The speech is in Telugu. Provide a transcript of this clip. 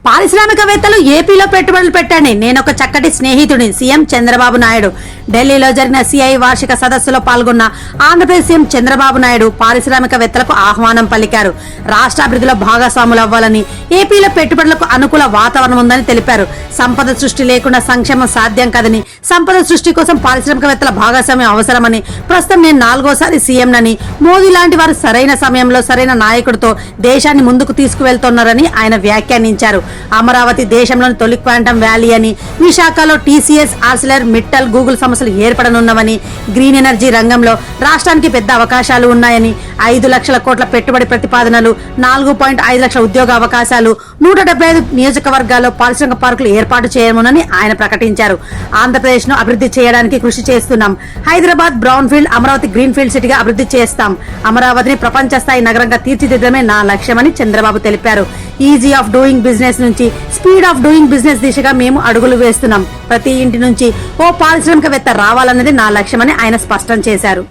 పారిశ్రామికవేత్తలు ఏపీలో పెట్టుబడులు పెట్టండి, నేనొక చక్కటి స్నేహితుడిని. సీఎం చంద్రబాబు నాయుడు ఢిల్లీలో జరిగిన సిఐ వార్షిక సదస్సులో పాల్గొన్న ఆంధ్రప్రదేశ్ సీఎం చంద్రబాబు నాయుడు పారిశ్రామికవేత్తలకు ఆహ్వానం పలికారు. రాష్ట్ర అభివృద్ధిలో భాగస్వాములు అవ్వాలని, ఏపీలో పెట్టుబడులకు అనుకూల వాతావరణం ఉందని తెలిపారు. సంపద సృష్టి లేకుండా సంక్షేమం సాధ్యం కాదని, సంపద సృష్టి కోసం పారిశ్రామికవేత్తల భాగస్వామ్యం అవసరమని, ప్రస్తుతం నేను 4వ సీఎంనని, మోదీ లాంటి వారు సరైన సమయంలో సరైన నాయకుడితో దేశాన్ని ముందుకు తీసుకువెళ్తున్నారని ఆయన వ్యాఖ్యానించారు. అమరావతి దేశంలోని తొలి క్వాంటమ్ వ్యాలీ అని, విశాఖలో టీసీఎస్, ఆర్సిలర్ మిట్టల్, గూగుల్ సంస్థలు ఏర్పడనున్నవని, గ్రీన్ ఎనర్జీ రంగంలో రాష్ట్రానికి పెద్ద అవకాశాలు ఉన్నాయని, 5 లక్షల కోట్ల పెట్టుబడి ప్రతిపాదనలు, 4.5 లక్షల ఉద్యోగ అవకాశాలు, 175 నియోజకవర్గాల్లో పారిశ్రామిక పార్కులు ఏర్పాటు చేయనున్నామని ఆయన ప్రకటించారు. ఆంధ్రప్రదేశ్ ను అభివృద్ధి చేయడానికి కృషి చేస్తున్నాం. Hyderabad brown field, Amaravati green field సిటీగా అభివృద్ధి చేస్తాం. అమరావతిని ప్రపంచ స్థాయి నగరంగా తీర్చిదిద్దడమే నా లక్ష్యమని చంద్రబాబు తెలిపారు. ఈజీ ఆఫ్ డూయింగ్ బిజినెస్ నుంచి స్పీడ్ ఆఫ్ డూయింగ్ బిజినెస్ దిశగా మేము అడుగులు వేస్తున్నాం. ప్రతి ఇంటి నుంచి ఓ పారిశ్రామికవేత్త రావాలన్నది నా లక్ష్యమని ఆయన స్పష్టం చేశారు.